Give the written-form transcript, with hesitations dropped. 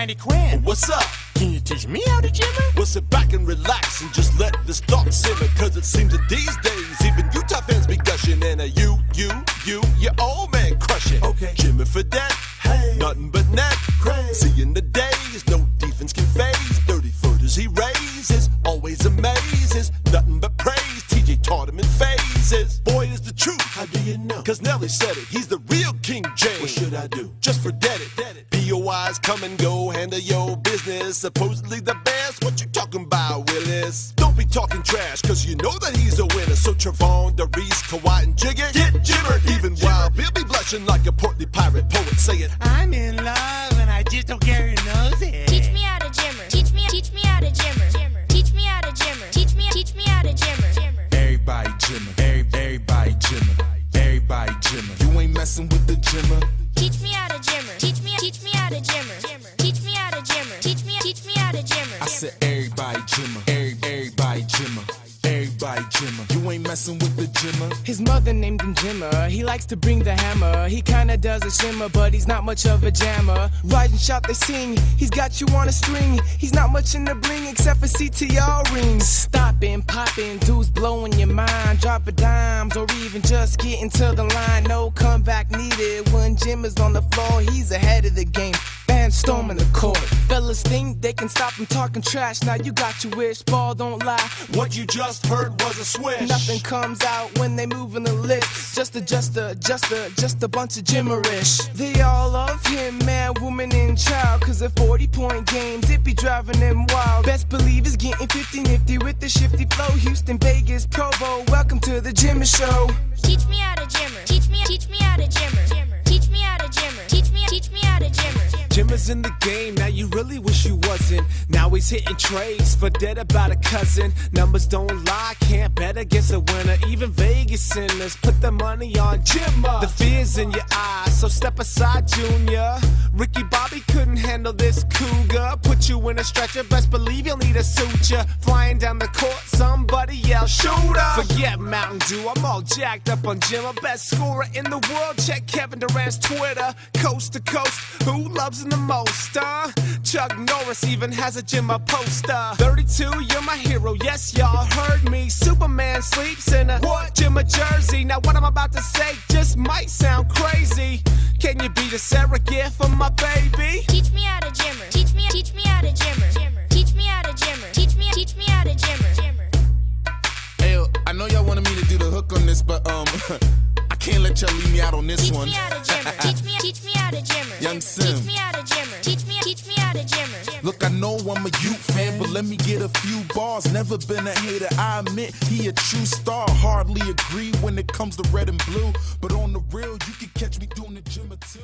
Randy Quinn. What's up? Can you teach me how to gymmer? Well, sit back and relax and just let this thought simmer. Cause it seems that these days even Utah fans be gushing. And your old man crushing. Okay. Gymming for that, Hey. nothing but net. Crazy. Seeing the days, no defense can phase. 30 footers he raises, always amazes. Nothing but praise, TJ taught him in phases. Boy, is the truth. How do you know? Cause Nelly said it, he's the real King James. What should I do? Just forget it. BOI's come and go, handle your business. Supposedly the best, what you talking about, Willis? Don't be talking trash, cause you know that he's a winner. So Trevon, Darius, Kawhi, and Jiggy, get jibbered. Even while Bill be blushing like a portly pirate poet saying, I'm in love and I just don't care who knows it. Teach me how to gymmer. Teach me how to gymmer. Teach me how to gymmer. Teach me how to gymmer. Everybody gymmer. Everybody gymmer. Everybody gymmer. You ain't messing with the gymmer. Teach me how to gymmer. Teach me how to gymmer. Teach me how to gymmer. Teach me how to gymmer. I said everybody gymmer. Everybody gymmer. Everybody gymmer. You ain't messing with the gymmer. His mother named him Jimmer. He likes to bring the hammer. He kinda does a shimmer, but he's not much of a jammer. Ride and shout, they sing. He's got you on a string. He's not much in the bling except for CTR rings. Stopping, popping, dudes blowing your mind. Dropping dimes or even just getting to the line. No comeback needed. When Jimmer's on the floor, he's ahead of the game. Fans storming the court. Fellas think they can stop him talking trash. Now you got your wish, ball don't lie. what you just heard was a swish. Nothing comes out when they moving the lips. Just a bunch of gimmerish. They all love him, man, woman, and child. Cause at 40-point games, it be driving them wild. Best believe he's getting 50 nifty with the shifty flow. Houston, Vegas, Provo, welcome to the Jimmer Show. Teach me how to gymmer. Teach me how to gymmer. Teach me how to gymmer. Teach me how to gymmer. Jimmer's in the game, now you really wish you wasn't. Now he's hitting trades for dead about a cousin. Numbers don't lie, can't bet against a winner. Even Vegas sinners put the money on Jimmer. The fear's in your eyes, so step aside, Junior. Ricky Bobby couldn't handle this cougar. Put you in a stretcher, best believe you'll need a suture. Flying down the court, somebody yell, shooter! Forget Mountain Dew, I'm all jacked up on Jimmer. Best scorer in the world, check Kevin Durant's Twitter. Coast to coast, who loves him the most, huh? Chuck Norris even has a Jimmer poster. 32, you're my hero, yes, y'all heard me. Superman sleeps in a Jimmer jersey. Now what I'm about to say just might sound crazy. Can you be the surrogate for my baby? Teach me how to gymmer. Teach me how to gymmer. Teach me how to gymmer. Teach me how to gymmer. Hey, I know y'all wanted me to do the hook on this, but I can't let y'all leave me out on this Teach one. me how to gymmer. Teach me how to gymmer. Young Sim. Teach me how to gymmer. Teach me how to gymmer. Look, I know I'm a Ute fan, but let me get a few bars. Never been a hater, I admit he a true star. Hardly agree when it comes to red and blue, but on the real, you can catch me doing the Jimmer too.